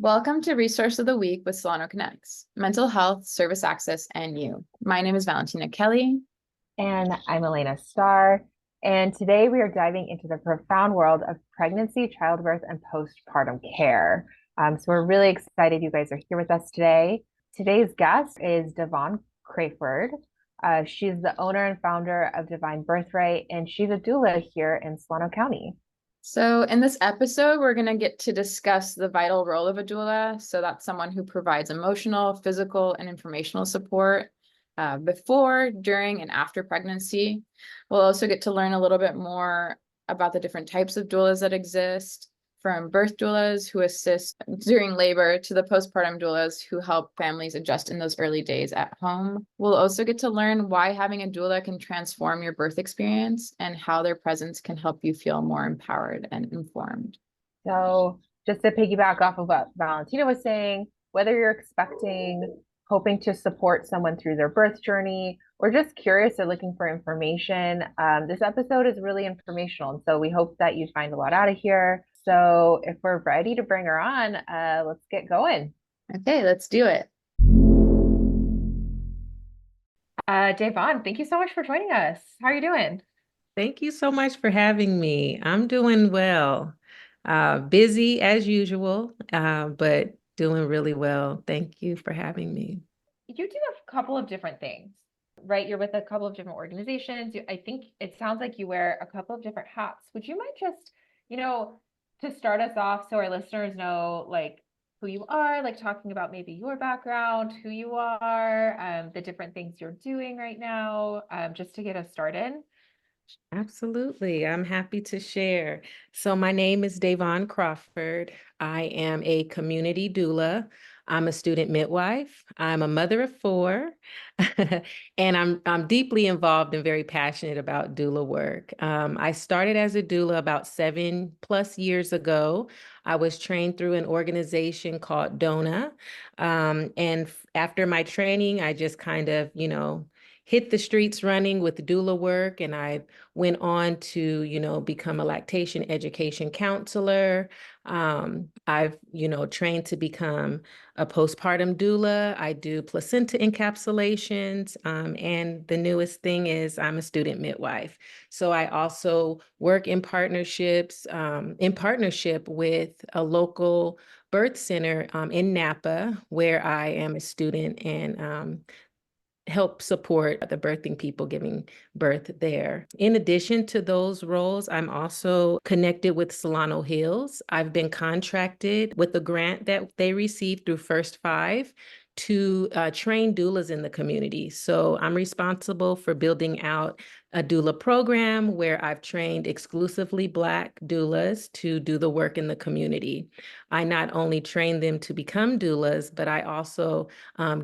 Welcome to Resource of the Week with SolanoConnex, Mental Health, Service Access, and You. My name is Valentina Kelly. And I'm Elena Starr. And today we are diving into the profound world of pregnancy, childbirth, and postpartum care. So we're really excited you guys are here with us today. Today's guest is Davon Crawford. She's the owner and founder of Divine Birthright, and she's a doula here in Solano County. So in this episode, we're going to get to discuss the vital role of a doula. So that's someone who provides emotional, physical, and informational support before, during, and after pregnancy. We'll also get to learn a little bit more about the different types of doulas that exist, from birth doulas who assist during labor to the postpartum doulas who help families adjust in those early days at home. We'll also get to learn why having a doula can transform your birth experience and how their presence can help you feel more empowered and informed. So just to piggyback off of what Valentina was saying, whether you're hoping to support someone through their birth journey, or just curious or looking for information, this episode is really informational. And so we hope that you find a lot out of here. So if we're ready to bring her on, let's get going. Okay, let's do it. Davon, thank you so much for joining us. How are you doing? Thank you so much for having me. I'm doing well. Busy as usual, but doing really well. Thank you for having me. You do a couple of different things, right? You're with a couple of different organizations. I think it sounds like you wear a couple of different hats. Would you mind just, to start us off so our listeners know like who you are, like talking about maybe your background, who you are, the different things you're doing right now, just to get us started? Absolutely. I'm happy to share. So my name is Davon Crawford. I am a community doula. I'm a student midwife. I'm a mother of four, and I'm deeply involved and very passionate about doula work. I started as a doula about 7+ years ago. I was trained through an organization called DONA. And after my training, I just kind of, hit the streets running with doula work, and I went on to, become a lactation education counselor. I've, trained to become a postpartum doula. I do placenta encapsulations. And the newest thing is I'm a student midwife. So I also work in partnership with a local birth center in Napa, where I am a student and help support the birthing people giving birth there. In addition to those roles, I'm also connected with Solano Hills. I've been contracted with the grant that they received through First Five to train doulas in the community. So I'm responsible for building out a doula program where I've trained exclusively Black doulas to do the work in the community. I not only train them to become doulas, but I also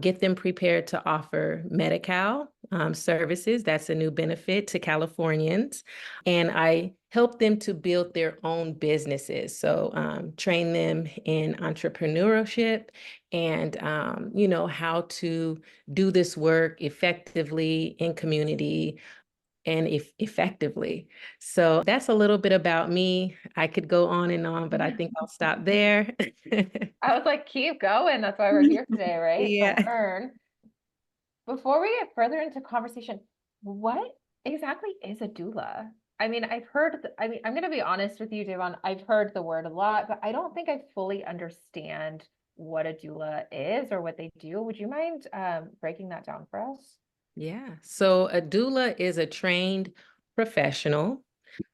get them prepared to offer Medi-Cal services. That's a new benefit to Californians. And I help them to build their own businesses. So train them in entrepreneurship and, how to do this work effectively in community and effectively. So that's a little bit about me. I could go on and on, but I think I'll stop there. I was like, keep going. That's why we're here today, right? Yeah. To learn. Before we get further into conversation, what exactly is a doula? I mean, I'm going to be honest with you, Devon. I've heard the word a lot, but I don't think I fully understand what a doula is or what they do. Would you mind breaking that down for us? Yeah. So a doula is a trained professional,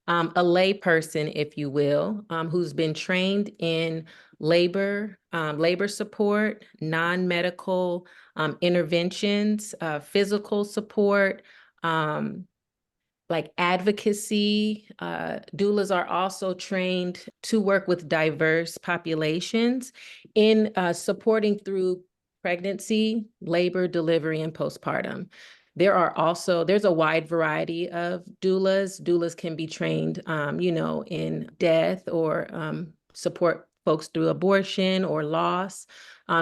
a lay person, if you will, who's been trained in labor support, non-medical interventions, physical support, like advocacy. Doulas are also trained to work with diverse populations in supporting through pregnancy, labor, delivery, and postpartum. There's a wide variety of doulas. Doulas can be trained, in death or support folks through abortion or loss.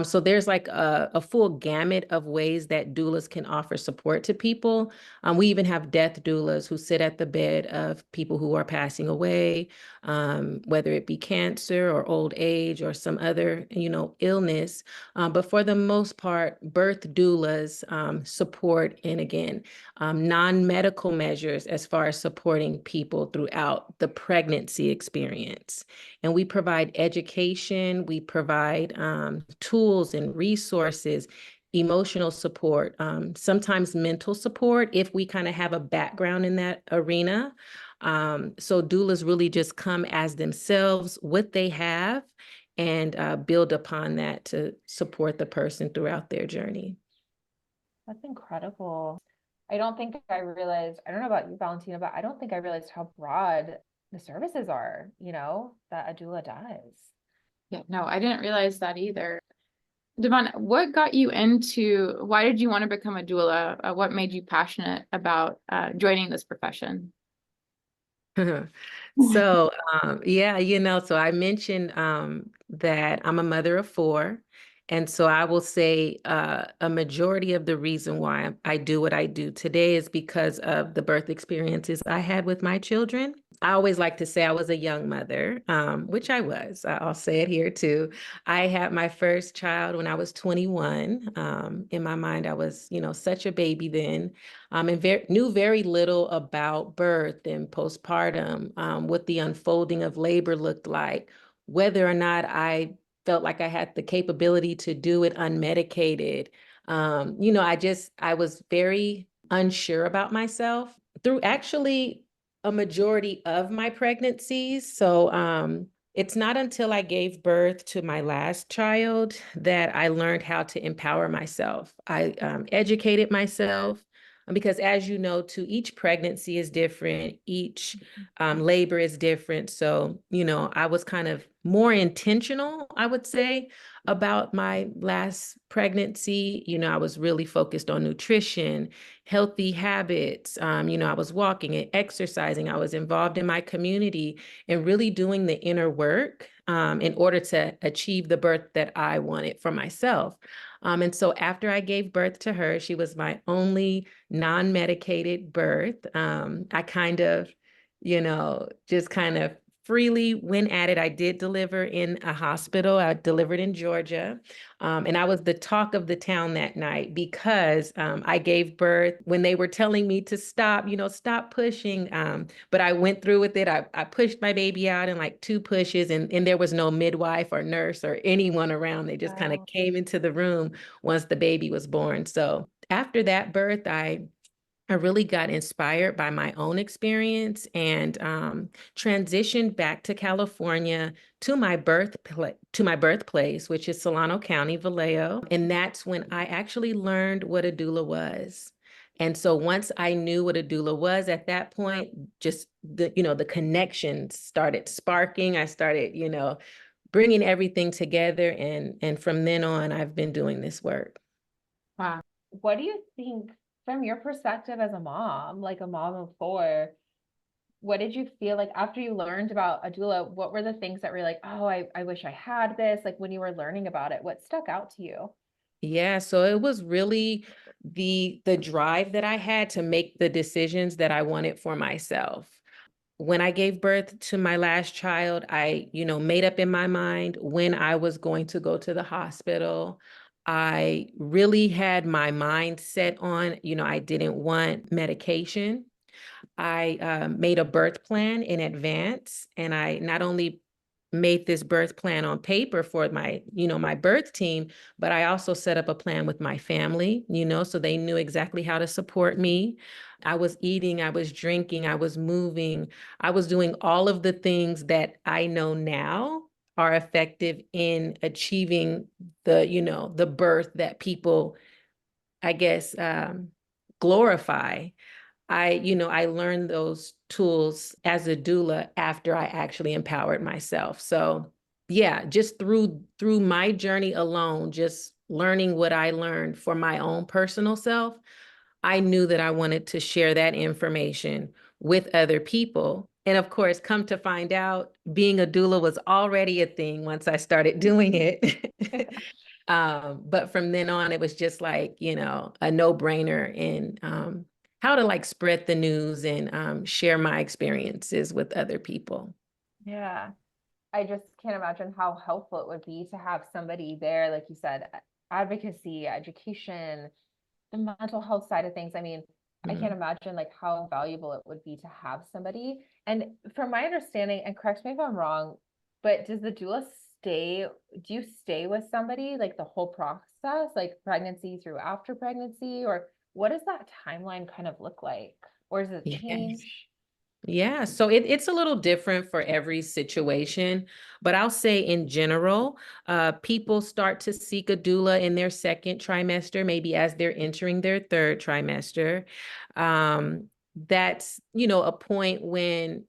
So there's like a full gamut of ways that doulas can offer support to people. We even have death doulas who sit at the bed of people who are passing away, whether it be cancer or old age or some other, illness. But for the most part, birth doulas support, and again, non-medical measures as far as supporting people throughout the pregnancy experience. And we provide education, we provide tools and resources, emotional support, sometimes mental support if we kind of have a background in that arena. So doulas really just come as themselves, what they have, and build upon that to support the person throughout their journey. That's incredible. I don't think I realized, I don't know about you, Valentina, but I don't think I realized how broad the services are, that a doula does. Yeah, no, I didn't realize that either. Devon, why did you want to become a doula? What made you passionate about joining this profession? So, so I mentioned that I'm a mother of four. And so I will say a majority of the reason why I do what I do today is because of the birth experiences I had with my children. I always like to say I was a young mother, which I was. I'll say it here too. I had my first child when I was 21. In my mind, I was, such a baby then, and knew very little about birth and postpartum, what the unfolding of labor looked like, whether or not I felt like I had the capability to do it unmedicated. I was very unsure about myself through actually a majority of my pregnancies. So it's not until I gave birth to my last child that I learned how to empower myself. I educated myself because, as you know, too, each pregnancy is different, each labor is different. So, I was kind of more intentional, I would say, about my last pregnancy. I was really focused on nutrition, healthy habits. I was walking and exercising. I was involved in my community and really doing the inner work in order to achieve the birth that I wanted for myself. And so after I gave birth to her, she was my only non-medicated birth. I kind of, just kind of freely went at it. I did deliver in a hospital. I delivered in Georgia. And I was the talk of the town that night because I gave birth when they were telling me to stop, stop pushing. But I went through with it. I pushed my baby out in like 2 pushes, and there was no midwife or nurse or anyone around. They just kind of came into the room once the baby was born. So after that birth, I really got inspired by my own experience and transitioned back to California to my birthplace, which is Solano County, Vallejo. And that's when I actually learned what a doula was. And so once I knew what a doula was at that point, just the connections started sparking. I started, bringing everything together. And from then on, I've been doing this work. Wow. What do you think, from your perspective as a mom, like a mom of 4, what did you feel like after you learned about a doula? What were the things that were like, oh, I wish I had this? Like when you were learning about it, what stuck out to you? Yeah, so it was really the drive that I had to make the decisions that I wanted for myself. When I gave birth to my last child, I, made up in my mind when I was going to go to the hospital. I really had my mind set on, I didn't want medication. I made a birth plan in advance, and I not only made this birth plan on paper for my birth team, but I also set up a plan with my family, so they knew exactly how to support me. I was eating, I was drinking, I was moving, I was doing all of the things that I know now are effective in achieving the birth that people, I guess, glorify. I learned those tools as a doula after I actually empowered myself. So yeah, just through my journey alone, just learning what I learned for my own personal self, I knew that I wanted to share that information with other people. And of course, come to find out, being a doula was already a thing once I started doing it. But from then on, it was just like, you know, a no-brainer in how to like spread the news and share my experiences with other people. Yeah. I just can't imagine how helpful it would be to have somebody there, like you said, advocacy, education, the mental health side of things. I mean, I can't imagine like how valuable it would be to have somebody. And from my understanding, and correct me if I'm wrong, but does the doula do you stay with somebody like the whole process, like pregnancy through after pregnancy, or what does that timeline kind of look like? Or does it Yes. change? Yeah, so it's a little different for every situation, but I'll say in general, people start to seek a doula in their second trimester, maybe as they're entering their third trimester. That's, you know, a point when,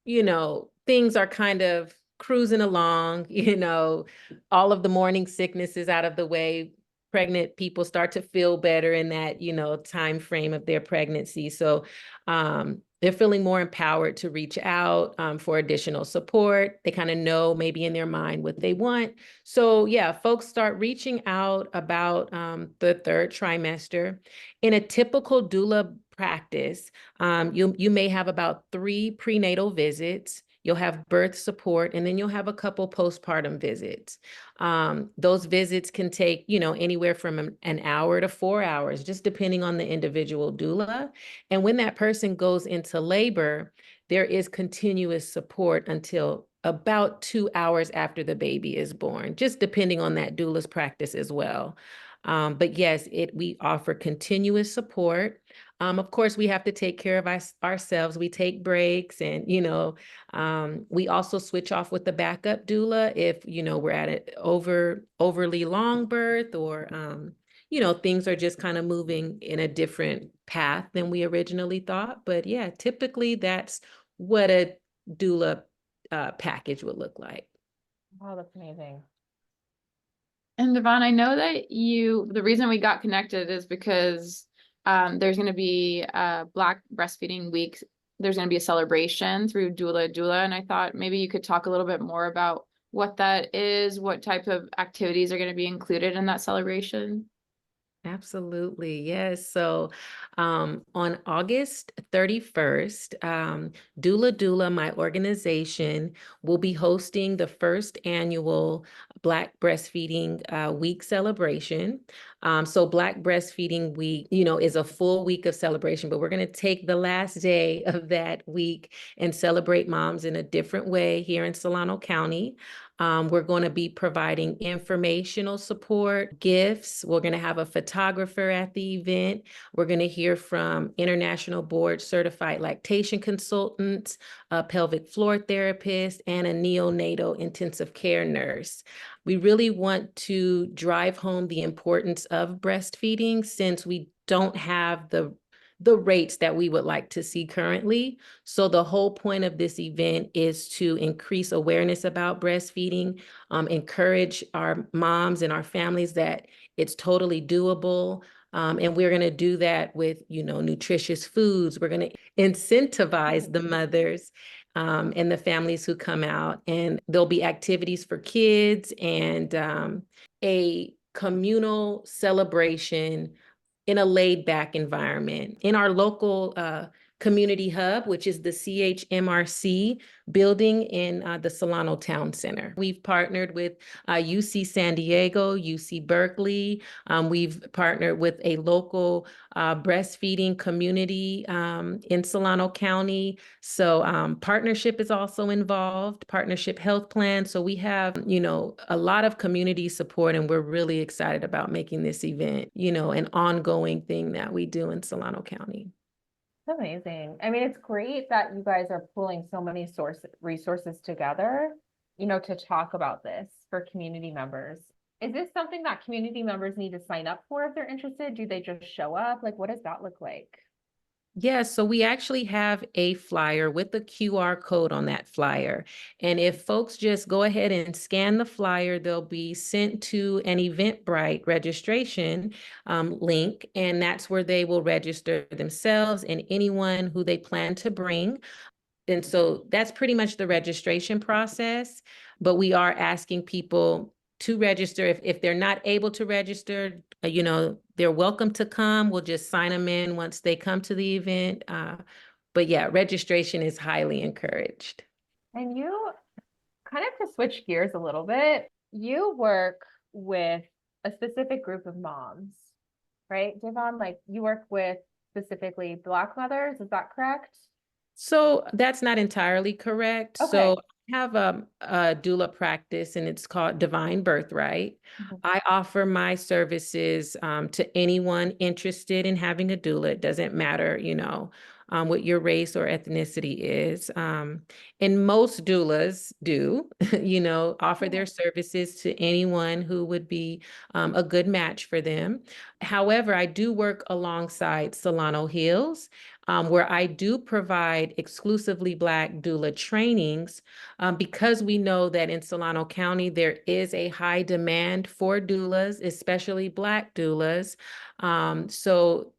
you know, things are kind of cruising along, you know, all of the morning sickness is out of the way. Pregnant people start to feel better in that, you know, time frame of their pregnancy. So they're feeling more empowered to reach out for additional support. They kind of know maybe in their mind what they want. So yeah, folks start reaching out about the third trimester. In a typical doula practice, you may have about 3 prenatal visits. You'll have birth support, and then you'll have a couple postpartum visits. Those visits can take, you know, anywhere from an hour to 4 hours, just depending on the individual doula. And when that person goes into labor, there is continuous support until about 2 hours after the baby is born, just depending on that doula's practice as well. But yes, we offer continuous support. Of course, we have to take care of ourselves. We take breaks, and, you know, we also switch off with the backup doula if, you know, we're at an overly long birth, or, you know, things are just kind of moving in a different path than we originally thought. But yeah, typically that's what a doula package would look like. Oh, that's amazing. And Davon, I know that the reason we got connected is because there's going to be a Black Breastfeeding Week. There's going to be a celebration through Doula Doula. And I thought maybe you could talk a little bit more about what that is, what type of activities are going to be included in that celebration. Absolutely. Yes. So on August 31st, Doula Doula, my organization, will be hosting the first annual Black Breastfeeding Week celebration. So Black Breastfeeding Week, you know, is a full week of celebration, but we're going to take the last day of that week and celebrate moms in a different way here in Solano County. We're going to be providing informational support, gifts. We're going to have a photographer at the event. We're going to hear from international board certified lactation consultants, a pelvic floor therapist, and a neonatal intensive care nurse. We really want to drive home the importance of breastfeeding, since we don't have the rates that we would like to see currently. So the whole point of this event is to increase awareness about breastfeeding, encourage our moms and our families that it's totally doable. And we're going to do that with, you know, nutritious foods. We're going to incentivize the mothers and the families who come out, and there'll be activities for kids and a communal celebration in a laid back environment. In our local community hub, which is the CHMRC building in the Solano Town Center. We've partnered with UC San Diego, UC Berkeley. We've partnered with a local breastfeeding community in Solano County. So partnership is also involved, partnership health plan. So we have, you know, a lot of community support, and we're really excited about making this event, you know, an ongoing thing that we do in Solano County. Amazing. I mean, it's great that you guys are pulling so many resources together, you know, to talk about this for community members. Is this something that community members need to sign up for if they're interested? Do they just show up? Like, what does that look like? Yeah, so we actually have a flyer with a QR code on that flyer. And if folks just go ahead and scan the flyer, they'll be sent to an Eventbrite registration link, and that's where they will register themselves and anyone who they plan to bring. And so that's pretty much the registration process, but we are asking people to register. If they're not able to register, they're welcome to come. We'll just sign them in once they come to the event. But yeah, registration is highly encouraged. And you, kind of to switch gears a little bit, you work with a specific group of moms, right, Davon? Like you work with specifically Black mothers, is that correct? So that's not entirely correct. Okay. So I have a doula practice and it's called Divine Birthright. Mhm. I offer my services to anyone interested in having a doula. It doesn't matter, what your race or ethnicity is. And most doulas do, offer their services to anyone who would be a good match for them. However, I do work alongside Solano Hills, where I do provide exclusively Black doula trainings, because we know that in Solano County, there is a high demand for doulas, especially Black doulas. So,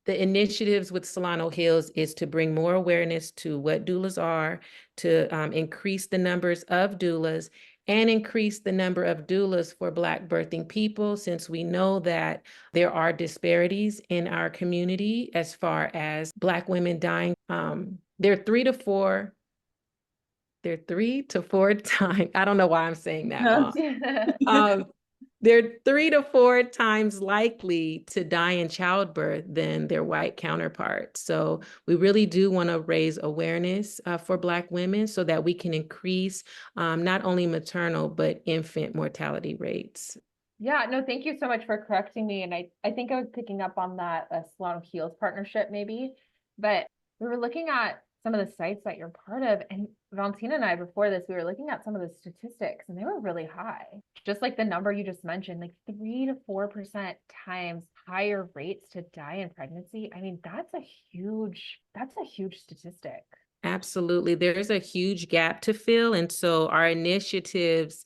the initiatives with Solano Hills is to bring more awareness to what doulas are, to increase the numbers of doulas, and increase the number of doulas for Black birthing people, since we know that there are disparities in our community as far as Black women dying. They're 3 to 4 times. I don't know why I'm saying that, Mom. They're 3 to 4 times likely to die in childbirth than their white counterparts. So we really do want to raise awareness for Black women so that we can increase not only maternal, but infant mortality rates. Yeah, no, thank you so much for correcting me. And I think I was picking up on that Solano Heals partnership maybe, but we were looking at some of the sites that you're part of, and Valentina and I, before this, we were looking at some of the statistics and they were really high. Just like the number you just mentioned, like 3 to 4% times higher rates to die in pregnancy. I mean, that's a huge statistic. Absolutely. There's a huge gap to fill. And so our initiatives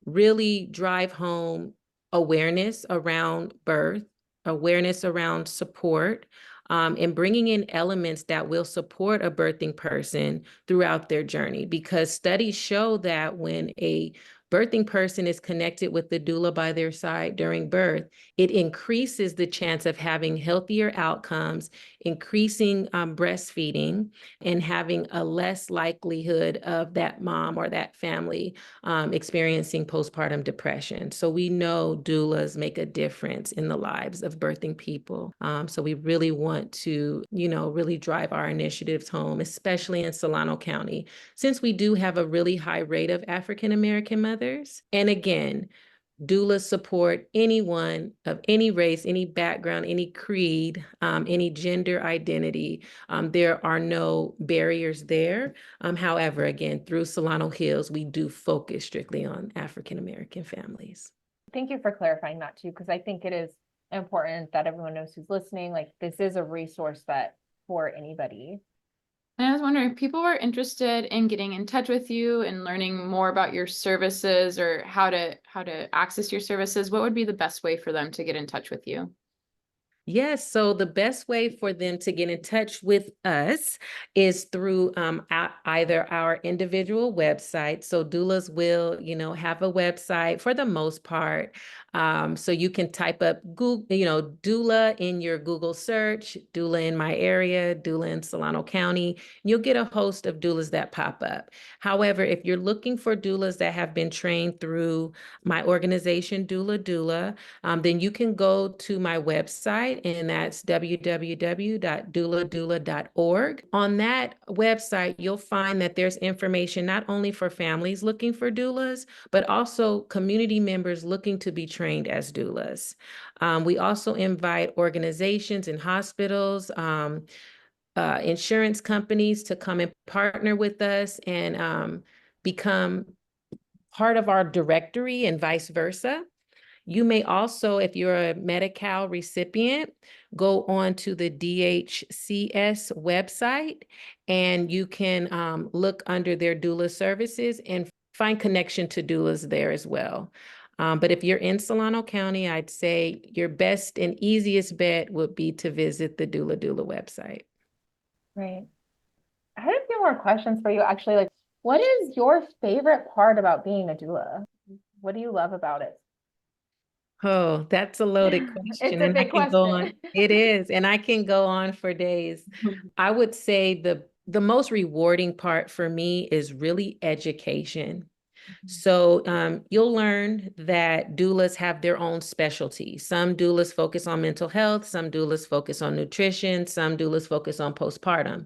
really drive home awareness around birth, awareness around support, and bringing in elements that will support a birthing person throughout their journey. Because studies show that when a birthing person is connected with the doula by their side during birth, it increases the chance of having healthier outcomes, increasing breastfeeding, and having a less likelihood of that mom or that family experiencing postpartum depression. So we know doulas make a difference in the lives of birthing people. So we really want to, really drive our initiatives home, especially in Solano County, since we do have a really high rate of African-American mothers. And again, doulas support anyone of any race, any background, any creed, any gender identity. There are no barriers there. However, again, through Solano Hills, we do focus strictly on African-American families. Thank you for clarifying that too, because I think it is important that everyone knows who's listening, like this is a resource that for anybody. And I was wondering if people were interested in getting in touch with you and learning more about your services or how to access your services, what would be the best way for them to get in touch with you? Yes, so the best way for them to get in touch with us is through either our individual website. So doulas will, have a website for the most part. So you can type up Google, doula in your Google search, doula in my area, doula in Solano County. You'll get a host of doulas that pop up. However, if you're looking for doulas that have been trained through my organization, Doula Doula, then you can go to my website, and that's www.douladoula.org. On that website, you'll find that there's information not only for families looking for doulas, but also community members looking to be trained as doulas. We also invite organizations and hospitals, insurance companies to come and partner with us and become part of our directory and vice versa. You may also, if you're a Medi-Cal recipient, go on to the DHCS website and you can look under their doula services and find connection to doulas there as well. But if you're in Solano County, I'd say your best and easiest bet would be to visit the Doula Doula website. Right. I had a few more questions for you, actually. Like, what is your favorite part about being a doula? What do you love about it? Oh, that's a loaded It's question, a and I big can go on. question. It is, and I can go on for days. I would say the most rewarding part for me is really education. So you'll learn that doulas have their own specialty. Some doulas focus on mental health, some doulas focus on nutrition, some doulas focus on postpartum.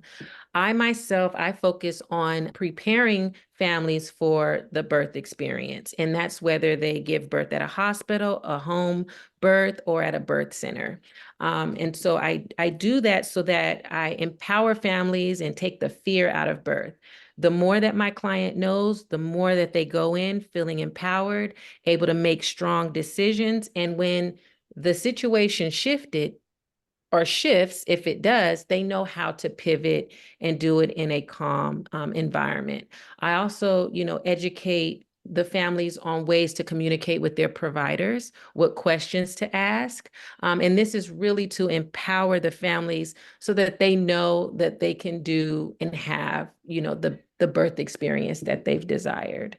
I focus on preparing families for the birth experience. And that's whether they give birth at a hospital, a home birth, or at a birth center. And so I do that so that I empower families and take the fear out of birth. The more that my client knows, the more that they go in feeling empowered, able to make strong decisions. And when the situation shifted, or shifts, if it does, they know how to pivot and do it in a calm environment. I also, educate the families on ways to communicate with their providers, what questions to ask. And this is really to empower the families so that they know that they can do and have, the birth experience that they've desired.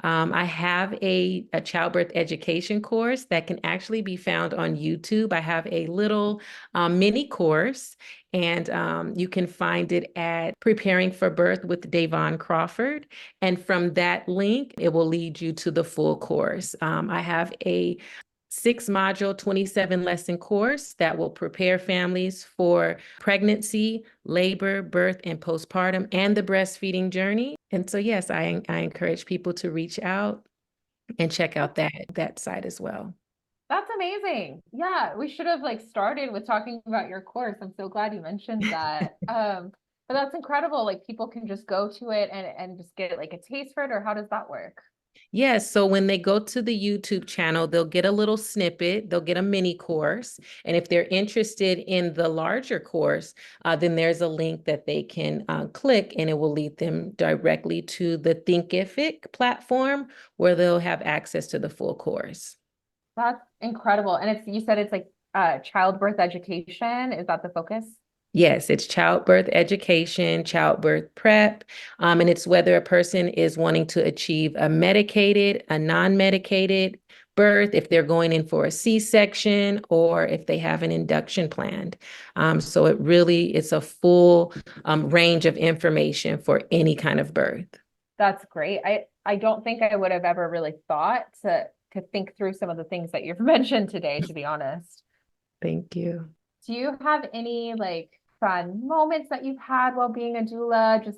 I have a childbirth education course that can actually be found on YouTube. I have a little mini course, and you can find it at Preparing for Birth with Davon Crawford. And from that link, it will lead you to the full course. I have a 6-module, 27-lesson course that will prepare families for pregnancy, labor, birth, and postpartum, and the breastfeeding journey. And so, yes, I encourage people to reach out and check out that site as well. That's amazing. Yeah, we should have started with talking about your course. I'm so glad you mentioned that. But that's incredible. Like people can just go to it and just get a taste for it, or how does that work? Yes, so when they go to the YouTube channel, they'll get a little snippet, they'll get a mini course. And if they're interested in the larger course, then there's a link that they can click, and it will lead them directly to the Thinkific platform where they'll have access to the full course. That's incredible. And you said it's childbirth education. Is that the focus? Yes, it's childbirth education, childbirth prep, and it's whether a person is wanting to achieve a medicated, a non-medicated birth, if they're going in for a C-section, or if they have an induction planned. So it's a full range of information for any kind of birth. That's great. I don't think I would have ever really thought to think through some of the things that you've mentioned today, to be honest. Thank you. Do you have any fun moments that you've had while being a doula? Just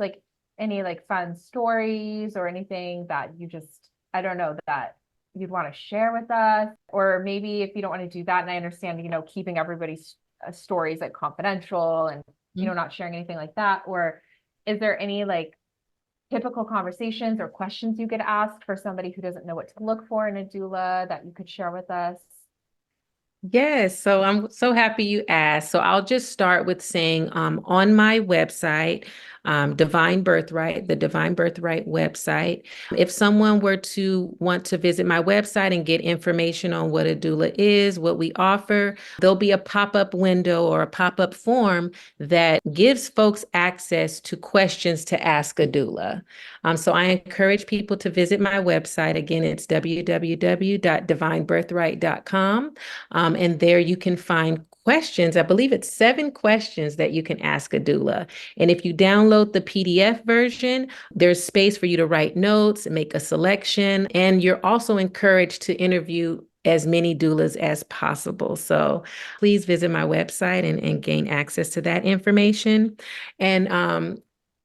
any fun stories or anything that you just, I don't know, that you'd want to share with us? Or maybe if you don't want to do that, and I understand, keeping everybody's stories confidential and, not sharing anything like that. Or is there any typical conversations or questions you get asked for somebody who doesn't know what to look for in a doula that you could share with us? Yes, so I'm so happy you asked. So I'll just start with saying on my website, Divine Birthright, the Divine Birthright website, if someone were to want to visit my website and get information on what a doula is, what we offer, there'll be a pop-up window or a pop-up form that gives folks access to questions to ask a doula. So I encourage people to visit my website. Again, it's www.divinebirthright.com. And there you can find questions. I believe it's 7 questions that you can ask a doula. And if you download the PDF version, there's space for you to write notes, make a selection, and you're also encouraged to interview as many doulas as possible. So please visit my website and gain access to that information. And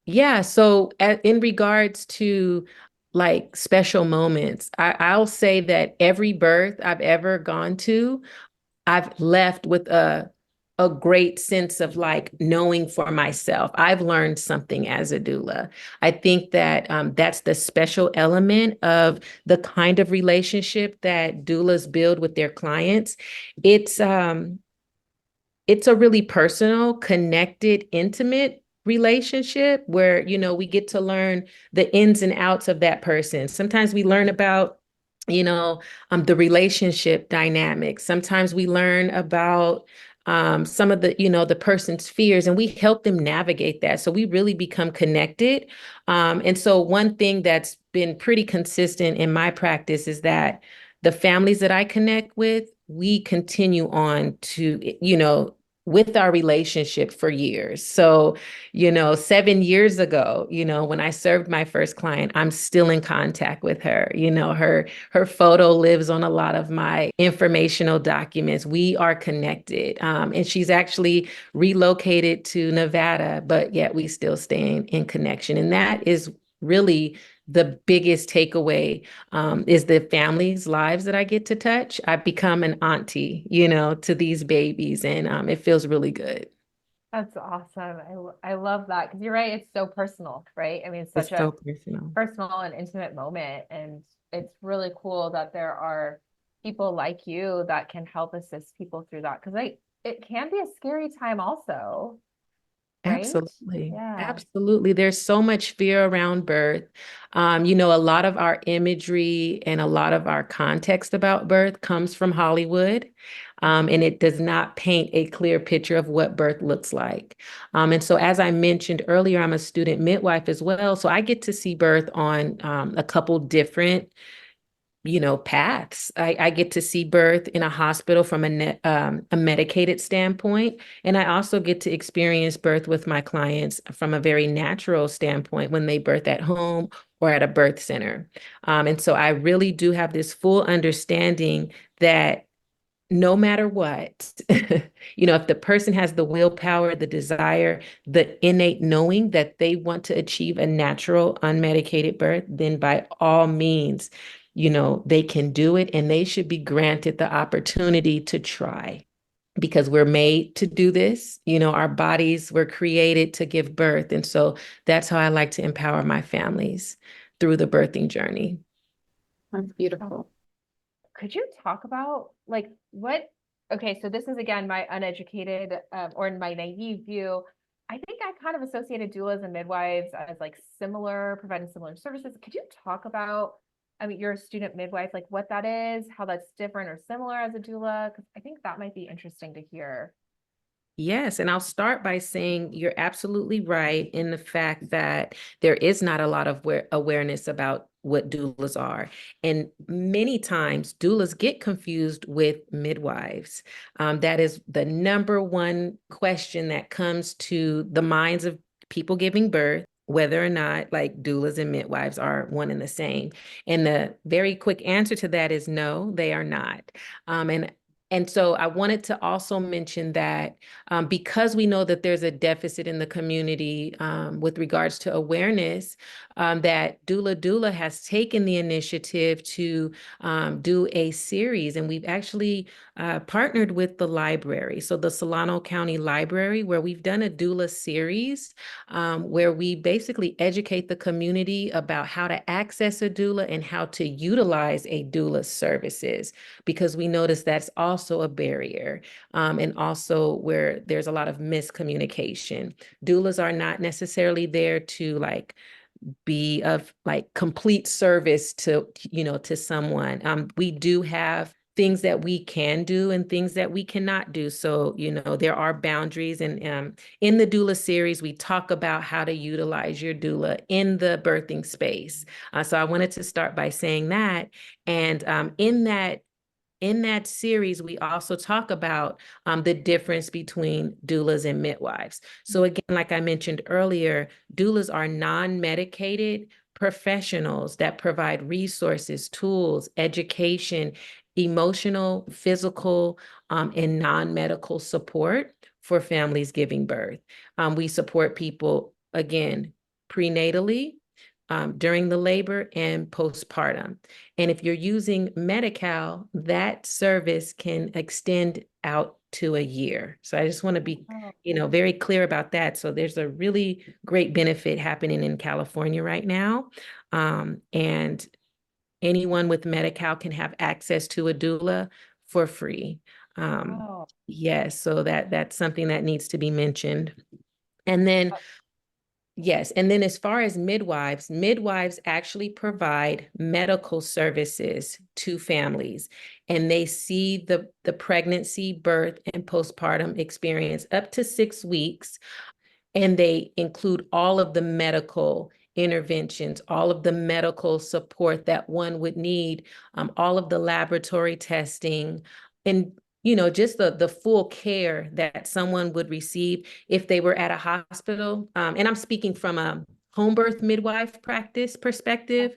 in regards to special moments, I'll say that every birth I've ever gone to, I've left with a great sense of knowing for myself. I've learned something as a doula. I think that that's the special element of the kind of relationship that doulas build with their clients. It's a really personal, connected, intimate relationship where, we get to learn the ins and outs of that person. Sometimes we learn about the relationship dynamics. Sometimes we learn about some of the person's fears, and we help them navigate that. So we really become connected. And so one thing that's been pretty consistent in my practice is that the families that I connect with, we continue on to, with our relationship for years. So, 7 years ago, when I served my first client, I'm still in contact with her. Her photo lives on a lot of my informational documents. We are connected. And she's actually relocated to Nevada, but yet we still stay in connection. And that is really the biggest takeaway, is the families' lives that I get to touch. I've become an auntie, to these babies, and it feels really good. That's awesome. I love that because you're right. It's so personal, right? I mean, it's such It's a so personal. personal and intimate moment. And it's really cool that there are people like you that can help assist people through that. Because it can be a scary time also, right? Absolutely. Yeah. Absolutely. There's so much fear around birth. A lot of our imagery and a lot of our context about birth comes from Hollywood. And it does not paint a clear picture of what birth looks like. And so, as I mentioned earlier, I'm a student midwife as well. So I get to see birth on a couple different paths. I get to see birth in a hospital from a medicated standpoint. And I also get to experience birth with my clients from a very natural standpoint when they birth at home or at a birth center. And so I really do have this full understanding that no matter what, if the person has the willpower, the desire, the innate knowing that they want to achieve a natural, unmedicated birth, then by all means, they can do it, and they should be granted the opportunity to try, because we're made to do this. Our bodies were created to give birth. And so that's how I like to empower my families through the birthing journey. That's beautiful. Could you talk about like okay, so this is again my uneducated or my naive view. I think I kind of associated doulas and midwives as like similar, providing similar services. Could you talk about, I mean, you're a student midwife, like what that is, how that's different or similar as a doula? Because I think that might be interesting to hear. Yes, and I'll start by saying you're absolutely right in the fact that there is not a lot of awareness about what doulas are. And many times doulas get confused with midwives. That is the number one question that comes to the minds of people giving birth, whether or not like doulas and midwives are one and the same. And the very quick answer to that is no, they are not. And so I wanted to also mention that because we know that there's a deficit in the community with regards to awareness, that Doula Doula has taken the initiative to do a series, and we've actually partnered with the library. So the Solano County Library, where we've done a doula series, where we basically educate the community about how to access a doula and how to utilize a doula services, because we notice that's also a barrier, and also where there's a lot of miscommunication. Doulas are not necessarily there to be of complete service to someone. We do have things that we can do and things that we cannot do. So, there are boundaries. And in the doula series, we talk about how to utilize your doula in the birthing space. So I wanted to start by saying that. And in that series, we also talk about the difference between doulas and midwives. So again, like I mentioned earlier, doulas are non-medicated professionals that provide resources, tools, education, emotional, physical, and non-medical support for families giving birth. We support people, again, prenatally, during the labor and postpartum. And if you're using Medi-Cal, that service can extend out to a year. So I just want to be, very clear about that. So there's a really great benefit happening in California right now. And anyone with Medi-Cal can have access to a doula for free. Yes, so that's something that needs to be mentioned. And then yes. And then as far as midwives actually provide medical services to families, and they see the pregnancy, birth, and postpartum experience up to 6 weeks. And they include all of the medical interventions, all of the medical support that one would need, all of the laboratory testing, and just the full care that someone would receive if they were at a hospital. And I'm speaking from a home birth midwife practice perspective.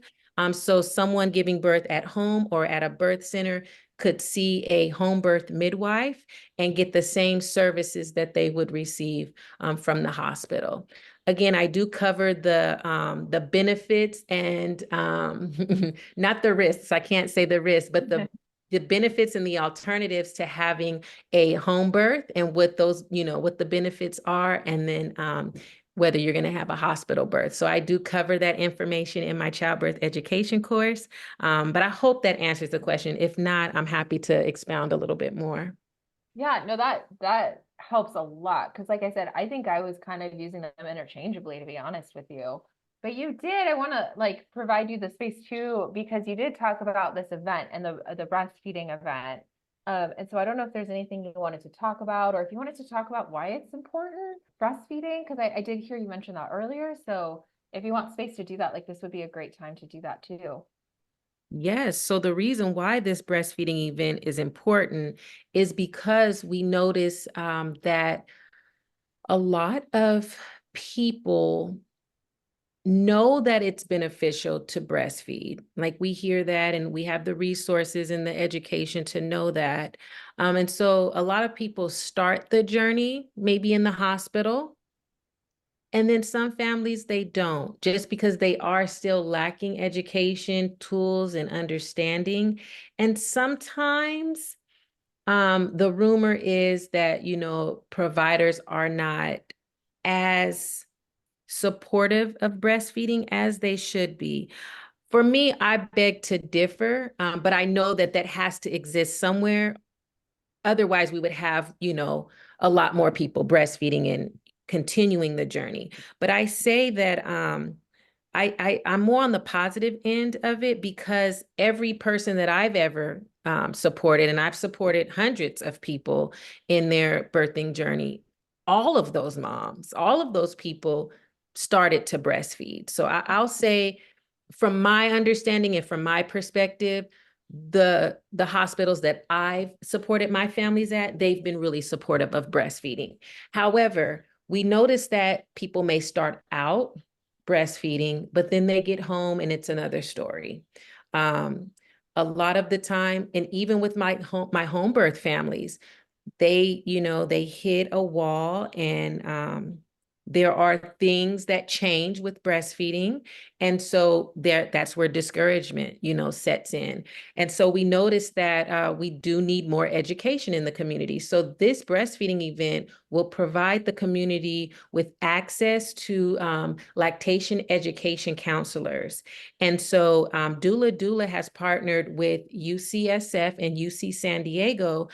So someone giving birth at home or at a birth center could see a home birth midwife and get the same services that they would receive from the hospital. Again, I do cover the benefits and not the risks. I can't say the risks, but the benefits and the alternatives to having a home birth and what those, what the benefits are, and then whether you're going to have a hospital birth. So I do cover that information in my childbirth education course. But I hope that answers the question. If not, I'm happy to expound a little bit more. Yeah, no, that helps a lot. Because like I said, I think I was kind of using them interchangeably, to be honest with you. But you did, I want to like provide you the space too, because you did talk about this event and the breastfeeding event. And so I don't know if there's anything you wanted to talk about, or if you wanted to talk about why it's important, breastfeeding, because I did hear you mention that earlier. So if you want space to do that, like this would be a great time to do that too. Yes. So the reason why this breastfeeding event is important is because we notice that a lot of people know that it's beneficial to breastfeed. Like we hear that, and we have the resources and the education to know that. And so a lot of people start the journey maybe in the hospital. And then some families, they don't, just because they are still lacking education, tools, and understanding. And sometimes the rumor is that, providers are not as supportive of breastfeeding as they should be. For me, I beg to differ, but I know that that has to exist somewhere. Otherwise, we would have, a lot more people breastfeeding and continuing the journey. But I say that I'm more on the positive end of it, because every person that I've ever supported, and I've supported hundreds of people in their birthing journey, all of those moms, all of those people started to breastfeed. So I'll say, from my understanding and from my perspective, the hospitals that I've supported my families at, they've been really supportive of breastfeeding. However, we notice that people may start out breastfeeding, but then they get home and it's another story. A lot of the time, and even with my home birth families, they hit a wall, and there are things that change with breastfeeding. And so that's where discouragement, sets in. And so we noticed that we do need more education in the community. So this breastfeeding event will provide the community with access to lactation education counselors. And so Doula Doula has partnered with UCSF and UC San Diego.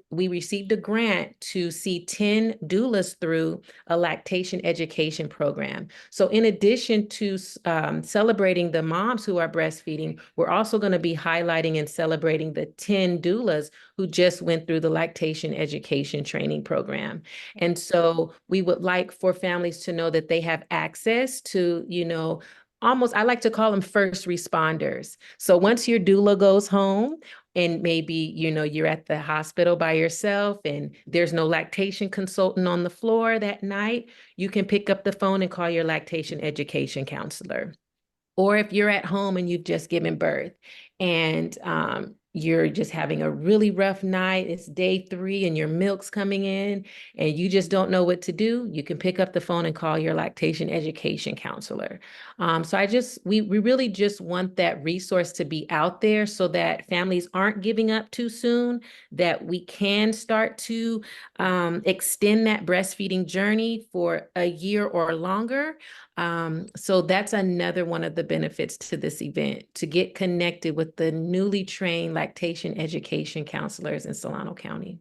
We received a grant to see 10 doulas through a lactation education program. So in addition to celebrating the moms who are breastfeeding, we're also going to be highlighting and celebrating the 10 doulas who just went through the lactation education training program. And so we would like for families to know that they have access to, almost, I like to call them first responders. So once your doula goes home, and maybe, you're at the hospital by yourself and there's no lactation consultant on the floor that night, you can pick up the phone and call your lactation education counselor. Or if you're at home and you've just given birth and you're just having a really rough night, it's day 3 and your milk's coming in and you just don't know what to do, you can pick up the phone and call your lactation education counselor. So we really just want that resource to be out there so that families aren't giving up too soon, that we can start to extend that breastfeeding journey for a year or longer. So that's another one of the benefits to this event, to get connected with the newly trained lactation education counselors in Solano County.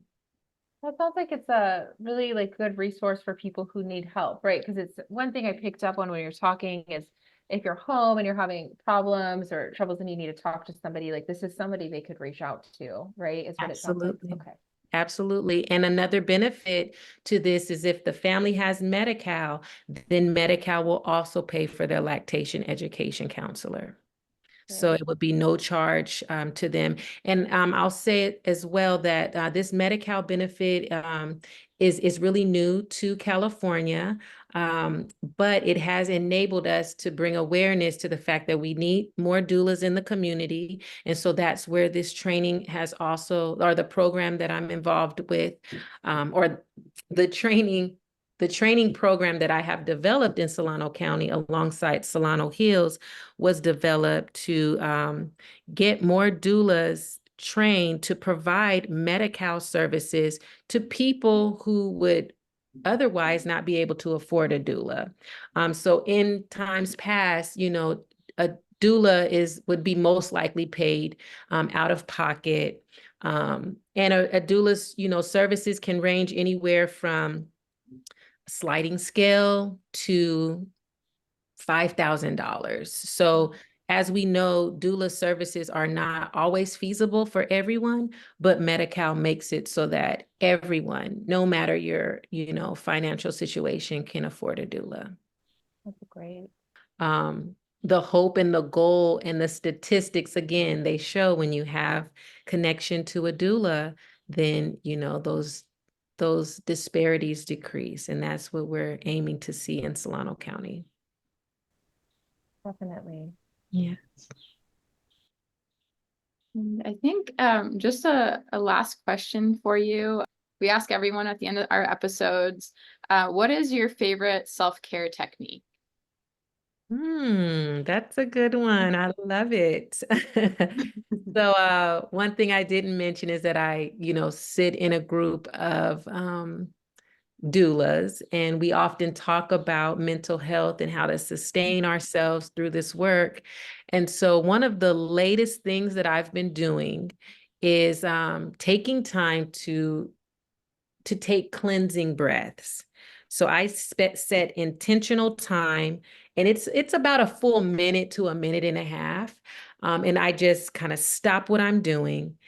That sounds like it's a really like good resource for people who need help, right? Because it's one thing I picked up on when you're talking is if you're home and you're having problems or troubles and you need to talk to somebody, like this is somebody they could reach out to, right? Is what it sounds like. Absolutely. Okay. Absolutely. And another benefit to this is if the family has Medi-Cal, then Medi-Cal will also pay for their lactation education counselor. So Great. it would be no charge to them. And I'll say it as well that this Medi-Cal benefit is really new to California, but it has enabled us to bring awareness to the fact that we need more doulas in the community. And so that's where this training has also, or the program that I'm involved with, or the training program that I have developed in Solano County alongside Solano Hills was developed to get more doulas trained to provide Medi-Cal services to people who would otherwise not be able to afford a doula. So in times past, a doula would be most likely paid out of pocket. And a doula's, services can range anywhere from sliding scale to $5,000. So as we know, doula services are not always feasible for everyone, but Medi-Cal makes it so that everyone, no matter your, financial situation, can afford a doula. That's great. The hope and the goal and the statistics, again, they show when you have connection to a doula, then, those disparities decrease. And that's what we're aiming to see in Solano County. Definitely. Yeah. And I think just a last question for you. We ask everyone at the end of our episodes, what is your favorite self-care technique? That's a good one. I love it. So one thing I didn't mention is that I, sit in a group of doulas, and we often talk about mental health and how to sustain ourselves through this work. And so one of the latest things that I've been doing is taking time to take cleansing breaths. So I set intentional time, and it's about a full minute to a minute and a half. And I just kind of stop what I'm doing,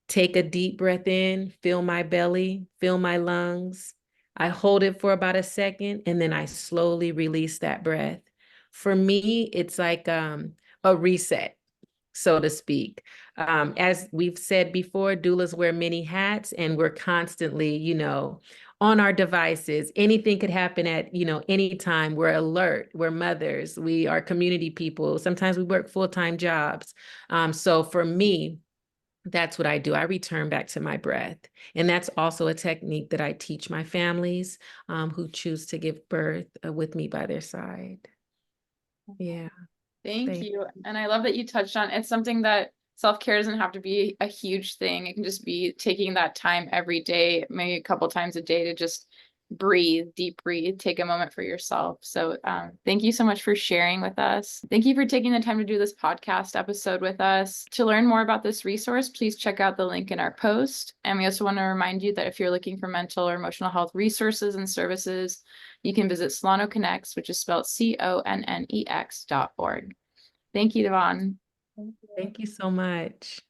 take a deep breath in, feel my belly, feel my lungs. I hold it for about a second, and then I slowly release that breath. For me, it's like a reset, so to speak. As we've said before, doulas wear many hats, and we're constantly, on our devices. Anything could happen at, any time. We're alert. We're mothers. We are community people. Sometimes we work full-time jobs. So for me, that's what I do. I return back to my breath. And that's also a technique that I teach my families who choose to give birth with me by their side. Yeah. Thank you. And I love that you touched on it's something that self-care doesn't have to be a huge thing. It can just be taking that time every day, maybe a couple times a day, to just breathe, deep breathe, take a moment for yourself. So thank you so much for sharing with us. Thank you for taking the time to do this podcast episode with us. To learn more about this resource, please check out the link in our post. And we also want to remind you that if you're looking for mental or emotional health resources and services, you can visit SolanoConnex, which is spelled CONNEX.org. Thank you, Davon. Thank you so much.